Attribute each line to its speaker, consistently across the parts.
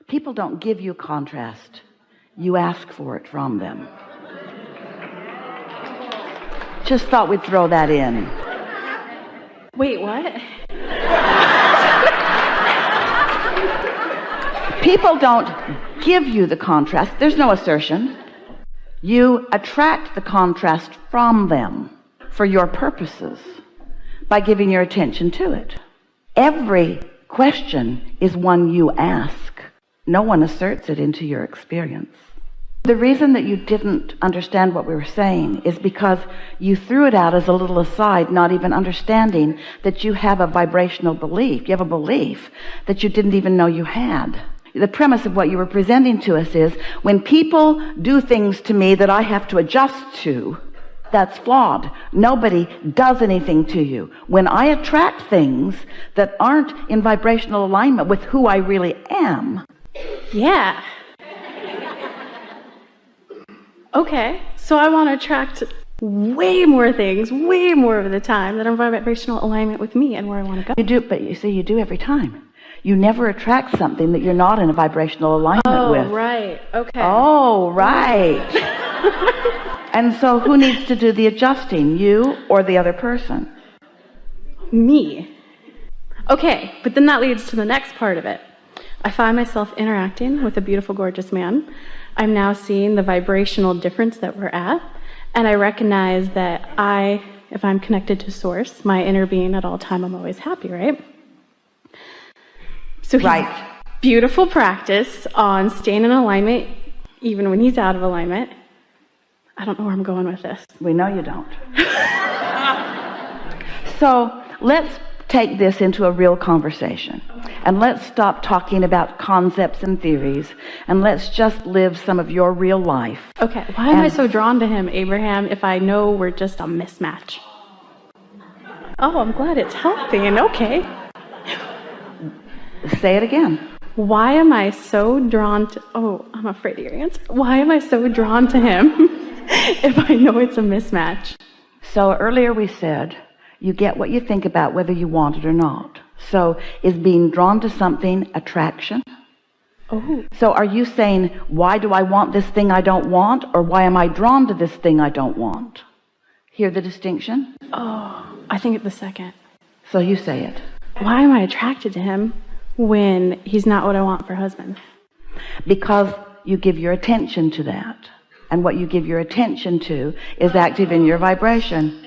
Speaker 1: People don't give you contrast. You ask for it from them. Just thought we'd throw that in.
Speaker 2: Wait, what?
Speaker 1: People don't give you the contrast. There's no assertion. You attract the contrast from them for your purposes by giving your attention to it. Every question is one you ask. No one asserts it into your experience. The reason that you didn't understand what we were saying is because you threw it out as a little aside, not even understanding that you have a vibrational belief. You have a belief that you didn't even know you had. The premise of what you were presenting to us is, when people do things to me that I have to adjust to, that's flawed. Nobody does anything to you. When I attract things that aren't in vibrational alignment with who I really am.
Speaker 2: Yeah. Okay, so I want to attract way more things, way more of the time that are in vibrational alignment with me and where I want to go.
Speaker 1: You do, but you see, you do every time. You never attract something that you're not in a vibrational alignment with.
Speaker 2: Oh, right. Okay.
Speaker 1: Oh, right. And so who needs to do the adjusting, you or the other person?
Speaker 2: Me. Okay, but then that leads to the next part of it. I find myself interacting with a beautiful, gorgeous man. I'm now seeing the vibrational difference that we're at, and I recognize that if I'm connected to Source, my inner being at all time, I'm always happy, right? So right. Beautiful practice on staying in alignment, even when he's out of alignment. I don't know where I'm going with this.
Speaker 1: We know you don't. So let's take this into a real conversation. And let's stop talking about concepts and theories, and let's just live some of your real life.
Speaker 2: Okay, why am I so drawn to him, Abraham, if I know we're just a mismatch? Oh, I'm glad it's healthy and okay.
Speaker 1: Say it again.
Speaker 2: Why am I so drawn to... Oh, I'm afraid of your answer. Why am I so drawn to him if I know it's a mismatch?
Speaker 1: So earlier we said, you get what you think about whether you want it or not. So is being drawn to something attraction?
Speaker 2: Oh.
Speaker 1: So are you saying, why do I want this thing I don't want? Or why am I drawn to this thing I don't want? Hear the distinction?
Speaker 2: Oh, I think it's the second.
Speaker 1: So you say it.
Speaker 2: Why am I attracted to him when he's not what I want for husband?
Speaker 1: Because you give your attention to that. And what you give your attention to is active in your vibration.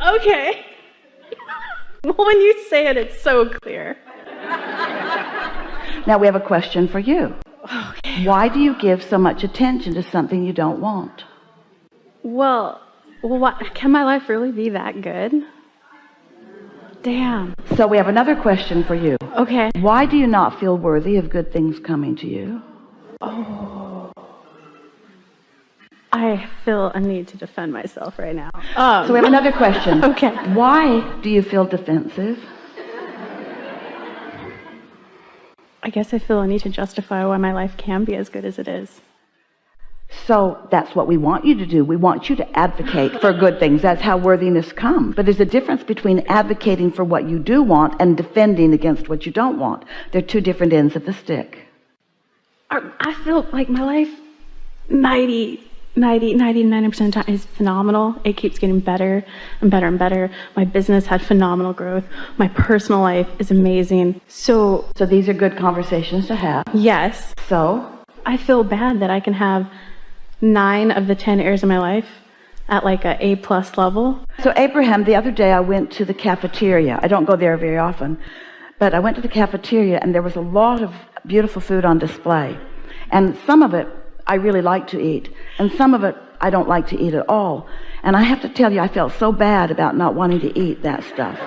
Speaker 2: Okay. Well, when you say it, it's so clear.
Speaker 1: Now we have a question for you.
Speaker 2: Okay.
Speaker 1: Why do you give so much attention to something you don't want?
Speaker 2: Well, can my life really be that good? Damn.
Speaker 1: So we have another question for you.
Speaker 2: Okay.
Speaker 1: Why do you not feel worthy of good things coming to you?
Speaker 2: Oh. I feel a need to defend myself right now.
Speaker 1: So we have another question.
Speaker 2: Okay.
Speaker 1: Why do you feel defensive?
Speaker 2: I guess I feel a need to justify why my life can be as good as it is.
Speaker 1: So that's what we want you to do. We want you to advocate for good things. That's how worthiness comes. But there's a difference between advocating for what you do want and defending against what you don't want. They're two different ends of the stick.
Speaker 2: I feel like my life 99% of the time is phenomenal. It keeps getting better and better and better. My business had phenomenal growth. My personal life is amazing. So
Speaker 1: these are good conversations to have.
Speaker 2: Yes.
Speaker 1: So
Speaker 2: I feel bad that I can have 9 of the 10 areas of my life at like a A+ level.
Speaker 1: So Abraham, the other day I went to the cafeteria. I don't go there very often, but I went to the cafeteria and there was a lot of beautiful food on display. And some of it I really like to eat, and some of it I don't like to eat at all. And I have to tell you, I felt so bad about not wanting to eat that stuff.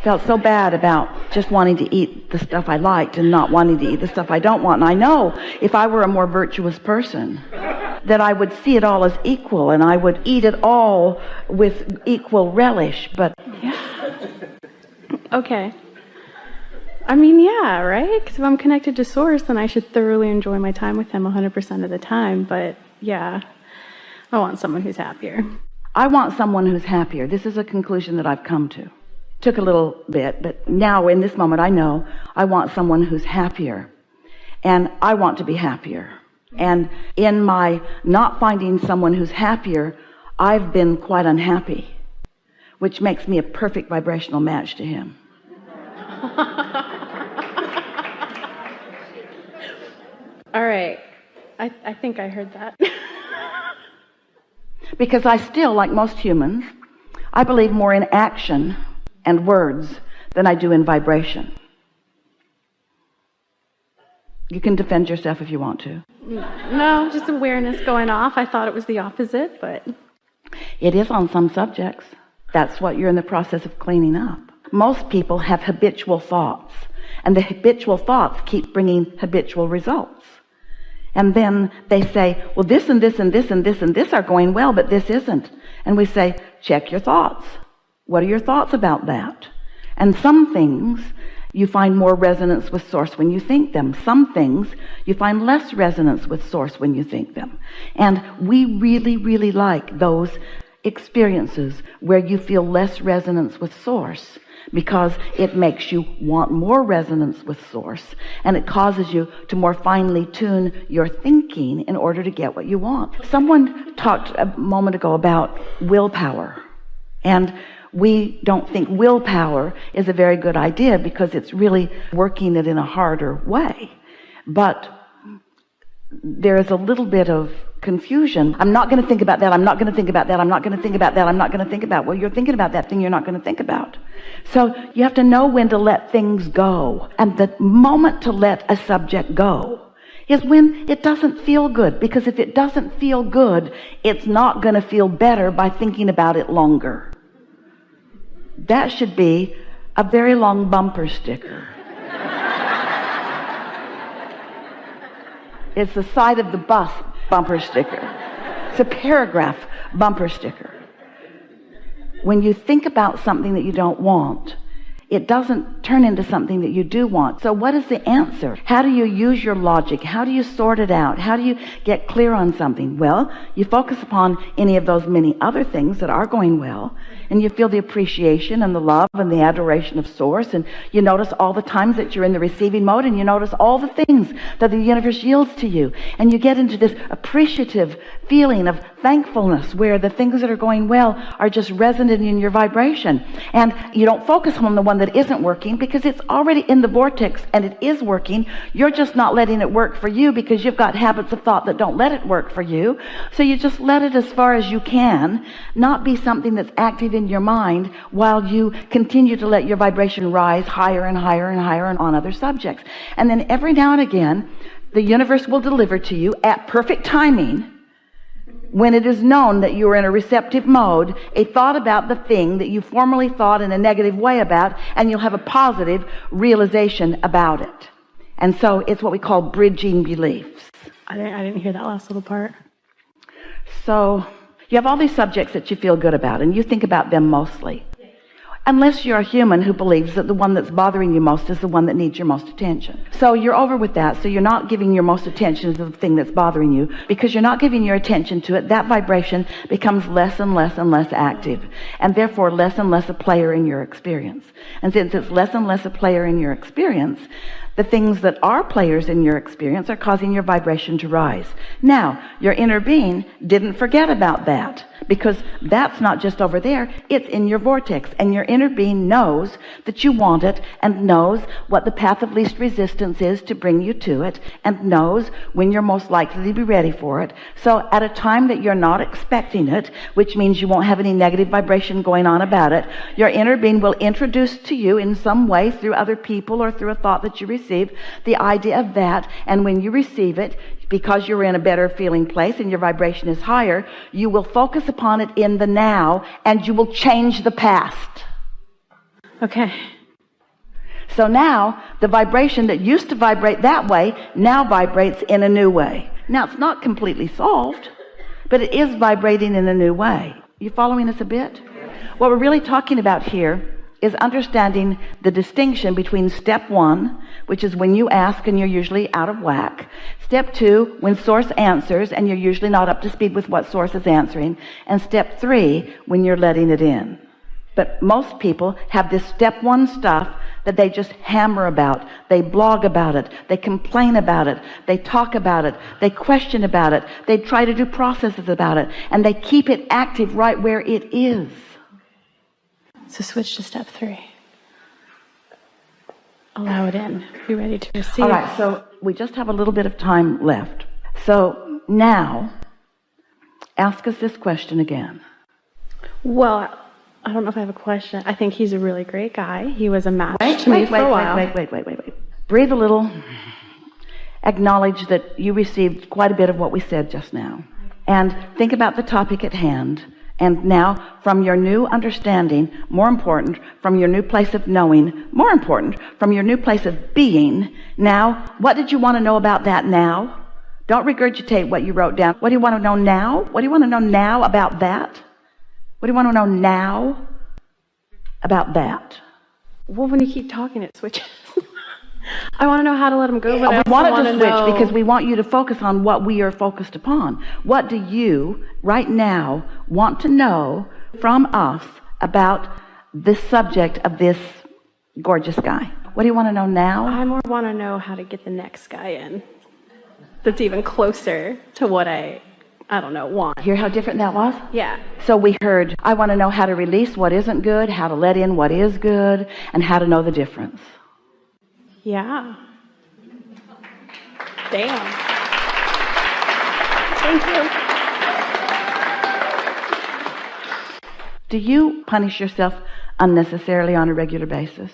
Speaker 1: Felt so bad about just wanting to eat the stuff I liked and not wanting to eat the stuff I don't want. And I know if I were a more virtuous person, that I would see it all as equal and I would eat it all with equal relish. But
Speaker 2: yeah. Okay. I mean, yeah, right? Because if I'm connected to Source, then I should thoroughly enjoy my time with him 100% of the time. But yeah, I want someone who's happier.
Speaker 1: I want someone who's happier. This is a conclusion that I've come to. Took a little bit, but now in this moment I know I want someone who's happier, and I want to be happier. And in my not finding someone who's happier, I've been quite unhappy, which makes me a perfect vibrational match to him.
Speaker 2: All right. I think I heard that.
Speaker 1: Because I still, like most humans, I believe more in action and words than I do in vibration. You can defend yourself if you want to.
Speaker 2: No, just awareness going off. I thought it was the opposite, but...
Speaker 1: It is on some subjects. That's what you're in the process of cleaning up. Most people have habitual thoughts, and the habitual thoughts keep bringing habitual results. And then they say, well, this and this and this and this and this are going well, but this isn't. And we say, check your thoughts. What are your thoughts about that? And some things you find more resonance with source when you think them. Some things you find less resonance with source when you think them. And we really, really like those experiences where you feel less resonance with source, because it makes you want more resonance with source, and it causes you to more finely tune your thinking in order to get what you want. Someone talked a moment ago about willpower, and we don't think willpower is a very good idea because it's really working it in a harder way. But there is a little bit of confusion. I'm not going to think about that. I'm not going to think about that. I'm not going to think about that. I'm not going to think about. Well, you're thinking about that thing you're not going to think about. So you have to know when to let things go. And the moment to let a subject go is when it doesn't feel good. Because if it doesn't feel good, it's not going to feel better by thinking about it longer. That should be a very long bumper sticker. It's the side of the bus bumper sticker. It's a paragraph bumper sticker. When you think about something that you don't want, it doesn't turn into something that you do want. So what is the answer? How do you use your logic? How do you sort it out? How do you get clear on something? Well, you focus upon any of those many other things that are going well, and you feel the appreciation and the love and the adoration of source, and you notice all the times that you're in the receiving mode, and you notice all the things that the universe yields to you, and you get into this appreciative feeling of thankfulness where the things that are going well are just resonant in your vibration, and you don't focus on the one that isn't working because it's already in the vortex and it is working. You're just not letting it work for you because you've got habits of thought that don't let it work for you. So you just let it as far as you can, not be something that's active in your mind while you continue to let your vibration rise higher and higher and higher and on other subjects. And then every now and again, the universe will deliver to you at perfect timing, when it is known that you are in a receptive mode, a thought about the thing that you formerly thought in a negative way about, and you'll have a positive realization about it. And so it's what we call bridging beliefs.
Speaker 2: I didn't hear that last little part.
Speaker 1: So you have all these subjects that you feel good about, and you think about them mostly. Unless you're a human who believes that the one that's bothering you most is the one that needs your most attention. So you're over with that. So you're not giving your most attention to the thing that's bothering you. Because you're not giving your attention to it, that vibration becomes less and less and less active. And therefore less and less a player in your experience. And since it's less and less a player in your experience, the things that are players in your experience are causing your vibration to rise. Now, your inner being didn't forget about that, because that's not just over there, it's in your vortex. And your inner being knows that you want it, and knows what the path of least resistance is to bring you to it, and knows when you're most likely to be ready for it. So at a time that you're not expecting it, which means you won't have any negative vibration going on about it, your inner being will introduce to you in some way, through other people or through a thought that you receive, the idea of that. And when you receive it, because you're in a better feeling place and your vibration is higher, you will focus upon it in the now, and you will change the past.
Speaker 2: Okay.
Speaker 1: So now the vibration that used to vibrate that way now vibrates in a new way. Now it's not completely solved, but it is vibrating in a new way. You following us a bit? What we're really talking about here is understanding the distinction between step 1, which is when you ask and you're usually out of whack. Step 2, when source answers and you're usually not up to speed with what source is answering. And step 3, when you're letting it in. But most people have this step one stuff that they just hammer about. They blog about it. They complain about it. They talk about it. They question about it. They try to do processes about it. And they keep it active right where it is.
Speaker 2: So switch to step 3. Allow it in. Be ready to receive.
Speaker 1: All right, so we just have a little bit of time left. So now, ask us this question again.
Speaker 2: Well, I don't know if I have a question. I think he's a really great guy. He was a match to me for a while.
Speaker 1: Wait. Breathe a little. Acknowledge that you received quite a bit of what we said just now. And think about the topic at hand. And now, from your new understanding, more important, from your new place of knowing, more important, from your new place of being, now, what did you want to know about that now? Don't regurgitate what you wrote down. What do you want to know now? What do you want to know now about that? What do you want to know now about that?
Speaker 2: Well, when you keep talking, it switches. I want to know how to let him go, but I
Speaker 1: want
Speaker 2: also
Speaker 1: to switch because we want you to focus on what we are focused upon. What do you, right now, want to know from us about the subject of this gorgeous guy? What do you want to know now?
Speaker 2: I more want to know how to get the next guy in that's even closer to what I don't know, want.
Speaker 1: Hear how different that was?
Speaker 2: Yeah.
Speaker 1: So we heard, I want to know how to release what isn't good, how to let in what is good, and how to know the difference.
Speaker 2: Yeah. Damn. Thank you.
Speaker 1: Do you punish yourself unnecessarily on a regular basis?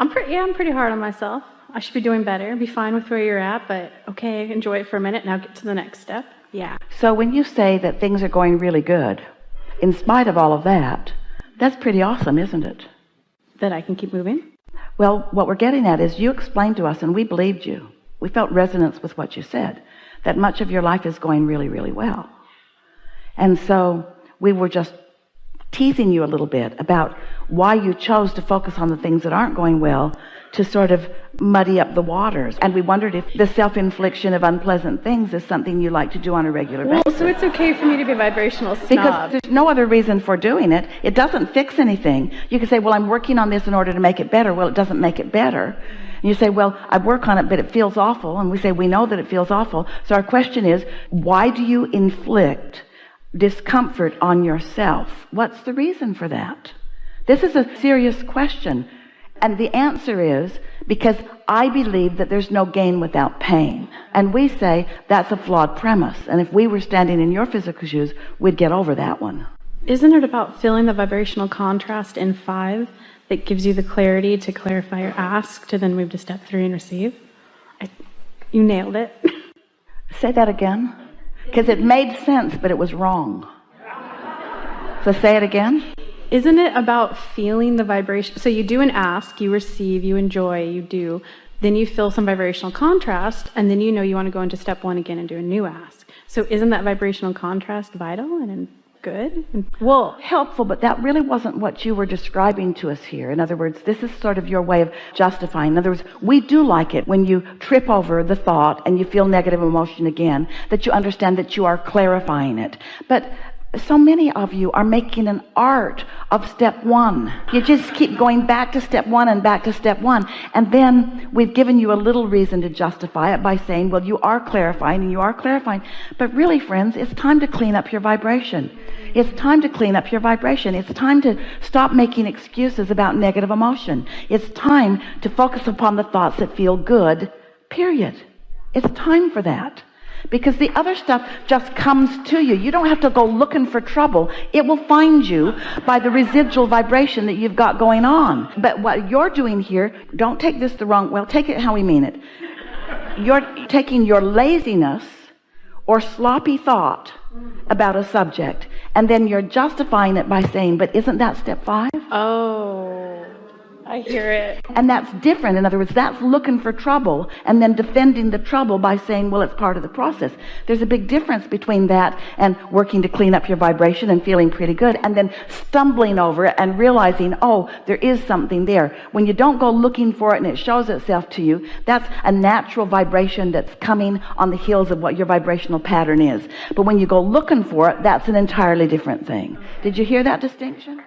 Speaker 2: I'm pretty hard on myself. I should be doing better, be fine with where you're at, but okay, enjoy it for a minute, now get to the next step. Yeah.
Speaker 1: So when you say that things are going really good, in spite of all of that, that's pretty awesome, isn't it?
Speaker 2: That I can keep moving?
Speaker 1: Well, what we're getting at is you explained to us, and we believed you. We felt resonance with what you said, that much of your life is going really, really well. And so we were just teasing you a little bit about why you chose to focus on the things that aren't going well to sort of muddy up the waters. And we wondered if the self-infliction of unpleasant things is something you like to do on a regular basis.
Speaker 2: Well, so it's okay for me to be a vibrational snob.
Speaker 1: Because there's no other reason for doing it. It doesn't fix anything. You can say, well, I'm working on this in order to make it better. Well, it doesn't make it better. And you say, well, I work on it, but it feels awful. And we say, we know that it feels awful. So our question is, why do you inflict discomfort on yourself? What's the reason for that? This is a serious question. And the answer is because I believe that there's no gain without pain. And we say that's a flawed premise. And if we were standing in your physical shoes, we'd get over that one.
Speaker 2: Isn't it about feeling the vibrational contrast in 5 that gives you the clarity to clarify your ask to then move to step 3 and receive? You nailed it.
Speaker 1: Say that again. Because it made sense, but it was wrong. So say it again.
Speaker 2: Isn't it about feeling the vibration? So you do an ask, you receive, you enjoy, you do. Then you feel some vibrational contrast, and then you know you want to go into step 1 again and do a new ask. So isn't that vibrational contrast vital and good?
Speaker 1: Well, helpful, but that really wasn't what you were describing to us here. In other words, this is sort of your way of justifying. In other words, we do like it when you trip over the thought and you feel negative emotion again, that you understand that you are clarifying it. But so many of you are making an art of step 1. You just keep going back to step 1 and back to step 1. And then we've given you a little reason to justify it by saying, well, you are clarifying and you are clarifying. But really, friends, it's time to clean up your vibration. It's time to clean up your vibration. It's time to stop making excuses about negative emotion. It's time to focus upon the thoughts that feel good, period. It's time for that. Because the other stuff just comes to you. You don't have to go looking for trouble. It will find you by the residual vibration that you've got going on. But what you're doing here, don't take this the wrong, well, take it how we mean it. You're taking your laziness or sloppy thought about a subject, and then you're justifying it by saying, but isn't that step 5?
Speaker 2: Oh, I hear it.
Speaker 1: And that's different. In other words, that's looking for trouble and then defending the trouble by saying, well, it's part of the process. There's a big difference between that and working to clean up your vibration and feeling pretty good and then stumbling over it and realizing, oh, there is something there. When you don't go looking for it and it shows itself to you, that's a natural vibration that's coming on the heels of what your vibrational pattern is. But when you go looking for it, that's an entirely different thing. Did you hear that distinction?